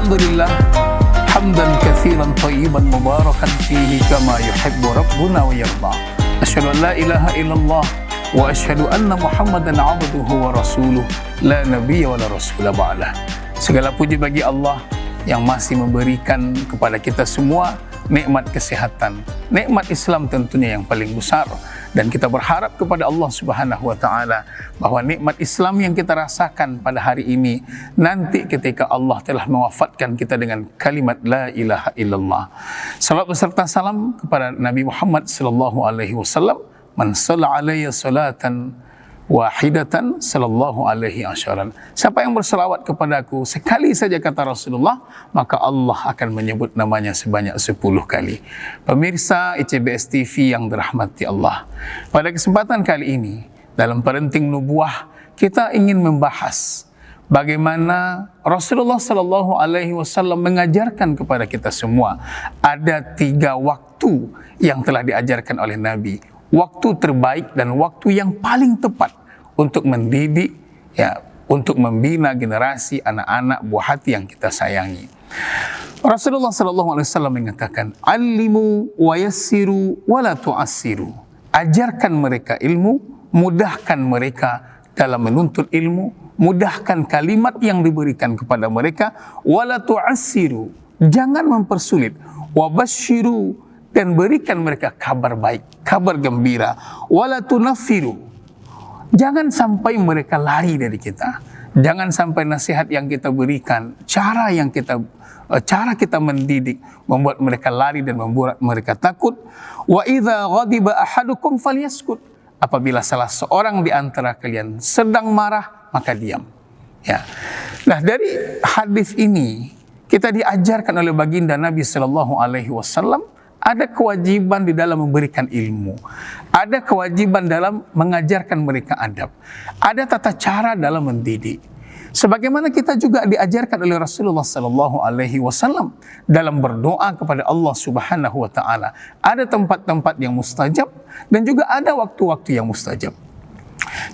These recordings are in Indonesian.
Alhamdulillah hamdan katsiran thayyiban mubarakan fihi kama yuhibbu rabbuna wa yarda. Asyhadu an la ilaha illallah wa asyhadu anna Muhammadan abduhu wa rasuluh la nabiyya wa la rasula ba'dah. Segala puji bagi Allah yang masih memberikan kepada kita semua nikmat kesehatan, nikmat Islam tentunya yang paling besar, dan kita berharap kepada Allah Subhanahu wa taala bahwa nikmat Islam yang kita rasakan pada hari ini nanti ketika Allah telah mewafatkan kita dengan kalimat la ilaha illallah. Salat beserta salam kepada Nabi Muhammad sallallahu alaihi wasallam. Man shalla alayya salatan wahidatan sallallahu alaihi asyaran. Siapa yang berselawat kepadaku sekali saja, kata Rasulullah, maka Allah akan menyebut namanya sebanyak 10 kali. Pemirsa ICBS TV yang dirahmati Allah, pada kesempatan kali ini dalam Parenting Nubuah kita ingin membahas bagaimana Rasulullah sallallahu alaihi wasallam mengajarkan kepada kita semua ada 3 waktu yang telah diajarkan oleh Nabi. Waktu terbaik dan waktu yang paling tepat untuk mendidik, untuk membina generasi anak-anak buah hati yang kita sayangi. Rasulullah sallallahu alaihi wasallam mengatakan, "Allimu wa yassiru wa la tu'assiru." Ajarkan mereka ilmu, mudahkan mereka dalam menuntut ilmu, mudahkan kalimat yang diberikan kepada mereka, wa la tu'assiru. Jangan mempersulit, wa basyiru, dan berikan mereka kabar baik, kabar gembira, wala tunaffiru. Jangan sampai mereka lari dari kita. Jangan sampai nasihat yang kita berikan, cara kita mendidik membuat mereka lari dan membuat mereka takut. Wa idza ghadiba ahadukum falyaskut. Apabila salah seorang di antara kalian sedang marah, maka diam. Nah, dari hadis ini kita diajarkan oleh baginda Nabi sallallahu alaihi wasallam ada kewajiban di dalam memberikan ilmu, ada kewajiban dalam mengajarkan mereka adab, ada tata cara dalam mendidik. Sebagaimana kita juga diajarkan oleh Rasulullah sallallahu alaihi wasallam dalam berdoa kepada Allah Subhanahu wa taala. Ada tempat-tempat yang mustajab dan juga ada waktu-waktu yang mustajab.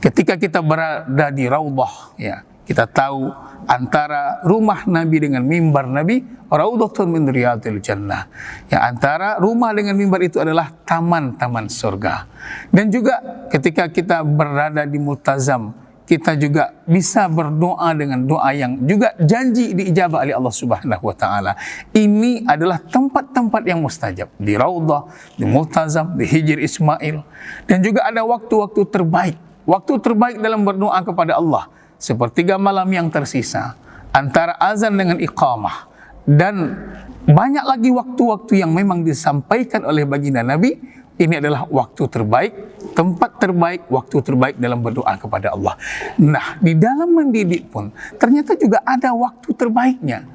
Ketika kita berada di raudhah, kita tahu antara rumah Nabi dengan mimbar Nabi, raudhatun min riyadil jannah. Antara rumah dengan mimbar itu adalah taman-taman surga. Dan juga ketika kita berada di multazam, kita juga bisa berdoa dengan doa yang juga janji diijabah oleh Allah Subhanahu wa taala. Ini adalah tempat-tempat yang mustajab, di raudhah, di multazam, di Hijr Ismail. Dan juga ada waktu-waktu terbaik. Waktu terbaik dalam berdoa kepada Allah, sepertiga malam yang tersisa antara azan dengan iqamah, dan banyak lagi waktu-waktu yang memang disampaikan oleh baginda Nabi. Ini adalah waktu terbaik, tempat terbaik, waktu terbaik dalam berdoa kepada Allah. Nah, di dalam mendidik pun ternyata juga ada waktu terbaiknya.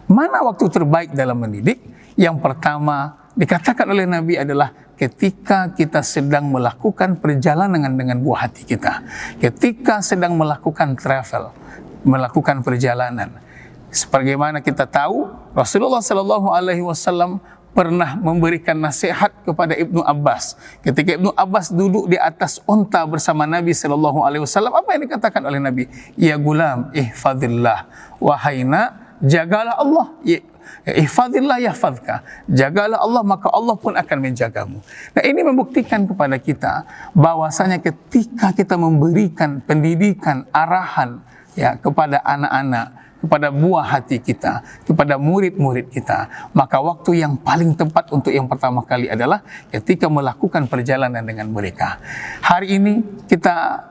Mana waktu terbaik dalam mendidik? Yang pertama dikatakan oleh Nabi adalah ketika kita sedang melakukan perjalanan dengan buah hati kita, ketika sedang melakukan travel, melakukan perjalanan. Sebagaimana kita tahu, Rasulullah sallallahu alaihi wasallam pernah memberikan nasihat kepada Ibnu Abbas. Ketika Ibnu Abbas duduk di atas unta bersama Nabi sallallahu alaihi wasallam, apa yang dikatakan oleh Nabi? Ya gulam, ihfadillah, wahai nak, jagalah Allah. Ihfadillah yahfadka, jagalah Allah maka Allah pun akan menjagamu. Nah, ini membuktikan kepada kita bahwasanya ketika kita memberikan pendidikan, arahan kepada anak-anak, kepada buah hati kita, kepada murid-murid kita, maka waktu yang paling tepat untuk yang pertama kali adalah ketika melakukan perjalanan dengan mereka. Hari ini kita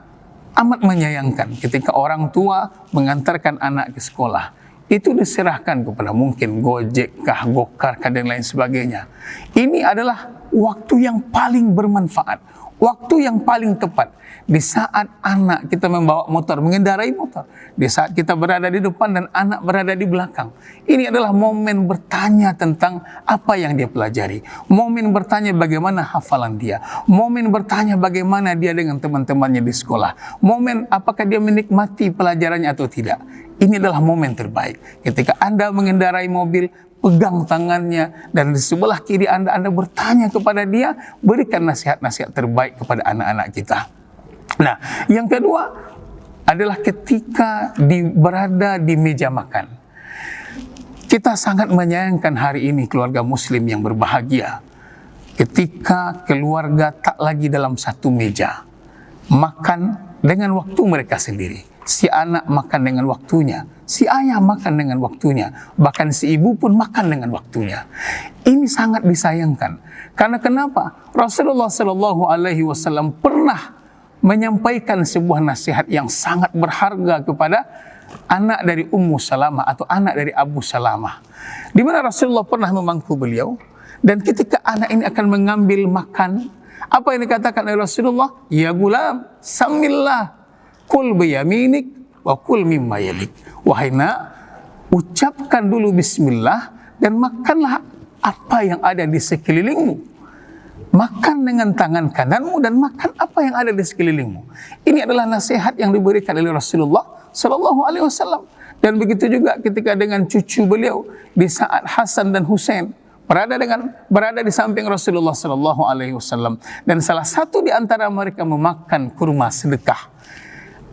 amat menyayangkan ketika orang tua mengantarkan anak ke sekolah, itu diserahkan kepada mungkin Gojek kah, Gokar kah, dan lain sebagainya. Ini adalah waktu yang paling bermanfaat, waktu yang paling tepat. Di saat anak kita membawa motor, mengendarai motor, di saat kita berada di depan dan anak berada di belakang, ini adalah momen bertanya tentang apa yang dia pelajari, momen bertanya bagaimana hafalan dia, momen bertanya bagaimana dia dengan teman-temannya di sekolah, momen apakah dia menikmati pelajarannya atau tidak. Ini adalah momen terbaik. Ketika Anda mengendarai mobil, pegang tangannya, dan di sebelah kiri Anda bertanya kepada dia, berikan nasihat-nasihat terbaik kepada anak-anak kita. Nah, yang kedua adalah ketika berada di meja makan. Kita sangat menyayangkan hari ini keluarga muslim yang berbahagia ketika keluarga tak lagi dalam satu meja, makan dengan waktu mereka sendiri. Si anak makan dengan waktunya, si ayah makan dengan waktunya, bahkan si ibu pun makan dengan waktunya. Ini sangat disayangkan. Karena kenapa? Rasulullah SAW pernah menyampaikan sebuah nasihat yang sangat berharga kepada anak dari Ummu Salamah atau anak dari Abu Salamah, di mana Rasulullah pernah memangku beliau, dan ketika anak ini akan mengambil makan, apa yang dikatakan oleh Rasulullah? Ya gulam, samillah, kul biyaminik wa kul mimma yalik. Wahai nak, ucapkan dulu bismillah dan makanlah apa yang ada di sekelilingmu. Makan dengan tangan kananmu dan makan apa yang ada di sekelilingmu. Ini adalah nasihat yang diberikan oleh Rasulullah Sallallahu Alaihi Wasallam. Dan begitu juga ketika dengan cucu beliau di saat Hasan dan Husain berada di samping Rasulullah Sallallahu Alaihi Wasallam, dan salah satu di antara mereka memakan kurma sedekah.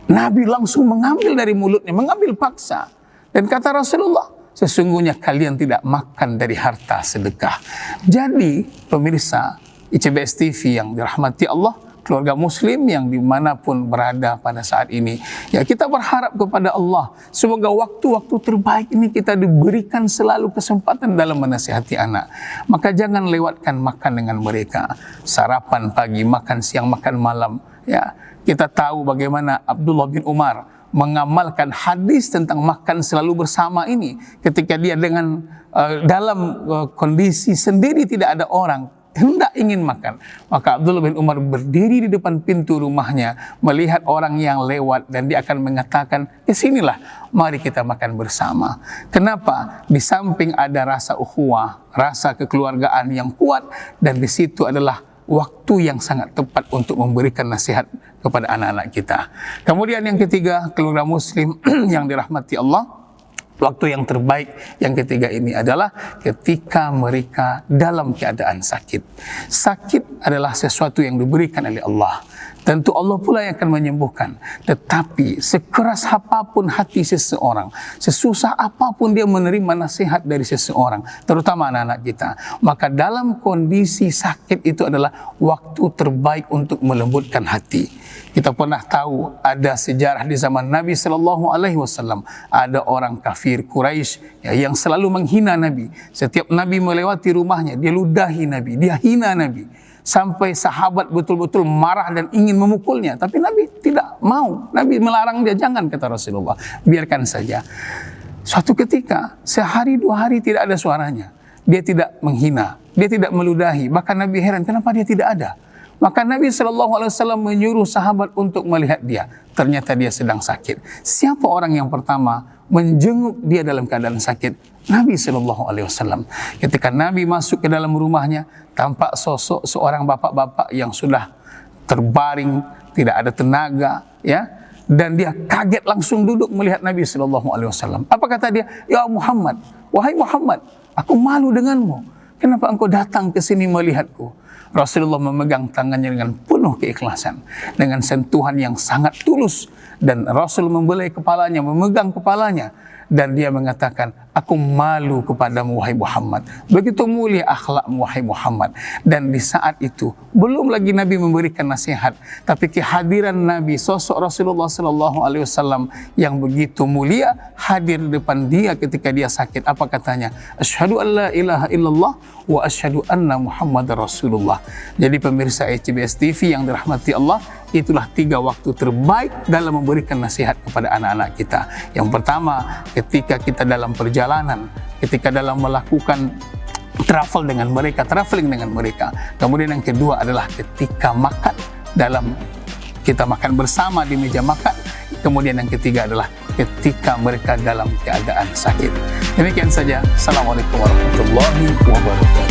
Nabi langsung mengambil dari mulutnya, mengambil paksa, dan kata Rasulullah, sesungguhnya kalian tidak makan dari harta sedekah. Jadi pemirsa ICBS TV yang dirahmati Allah, keluarga muslim yang dimanapun berada pada saat ini, ya kita berharap kepada Allah, semoga waktu-waktu terbaik ini kita diberikan selalu kesempatan dalam menasihati anak. Maka jangan lewatkan makan dengan mereka, sarapan pagi, makan siang, makan malam. Ya, kita tahu bagaimana Abdullah bin Umar mengamalkan hadis tentang makan selalu bersama ini, ketika dia dalam kondisi sendiri, tidak ada orang, hendak ingin makan, maka Abdullah bin Umar berdiri di depan pintu rumahnya, melihat orang yang lewat, dan dia akan mengatakan, sinilah, mari kita makan bersama. Kenapa? Di samping ada rasa ukhuwah, rasa kekeluargaan yang kuat, dan di situ adalah waktu yang sangat tepat untuk memberikan nasihat kepada anak-anak kita. Kemudian yang ketiga, keluarga muslim yang dirahmati Allah, waktu yang terbaik yang ketiga ini adalah ketika mereka dalam keadaan sakit. Sakit adalah sesuatu yang diberikan oleh Allah. Tentu Allah pula yang akan menyembuhkan. Tetapi sekeras apapun hati seseorang, sesusah apapun dia menerima nasihat dari seseorang, terutama anak-anak kita, maka dalam kondisi sakit itu adalah waktu terbaik untuk melembutkan hati. Kita pernah tahu ada sejarah di zaman Nabi Sallallahu Alaihi Wasallam, ada orang kafir Quraisy yang selalu menghina Nabi. Setiap Nabi melewati rumahnya, dia ludahi Nabi, dia hina Nabi. Sampai sahabat betul-betul marah dan ingin memukulnya. Tapi Nabi tidak mau. Nabi melarang dia, jangan, kata Rasulullah. Biarkan saja. Suatu ketika, sehari dua hari tidak ada suaranya. Dia tidak menghina, dia tidak meludahi. Bahkan Nabi heran, kenapa dia tidak ada? Maka Nabi SAW menyuruh sahabat untuk melihat dia. Ternyata dia sedang sakit. Siapa orang yang pertama menjenguk dia dalam keadaan sakit? Nabi SAW. Ketika Nabi masuk ke dalam rumahnya, tampak sosok seorang bapak-bapak yang sudah terbaring, tidak ada tenaga, ya. Dan dia kaget, langsung duduk melihat Nabi SAW. Apa kata dia? Ya Muhammad, wahai Muhammad, aku malu denganmu. Kenapa engkau datang ke sini melihatku? Rasulullah memegang tangannya dengan penuh keikhlasan, dengan sentuhan yang sangat tulus, dan Rasul membelai kepalanya, memegang kepalanya, dan dia mengatakan, aku malu kepadamu wahai Muhammad. Begitu mulia akhlakmu wahai Muhammad. Dan di saat itu belum lagi Nabi memberikan nasihat, tapi kehadiran Nabi, sosok Rasulullah SAW yang begitu mulia, hadir di depan dia ketika dia sakit. Apa katanya? Asyhadu an la ilaha illallah wa asyhadu anna Muhammadar Rasulullah. Jadi pemirsa ICBS TV yang dirahmati Allah, itulah 3 waktu terbaik dalam memberikan nasihat kepada anak-anak kita. Yang pertama, ketika kita dalam perjalanan, ketika dalam melakukan traveling dengan mereka. Kemudian yang kedua adalah ketika makan, kita makan bersama di meja makan. Kemudian yang ketiga adalah ketika mereka dalam keadaan sakit. Demikian saja. Assalamualaikum warahmatullahi wabarakatuh.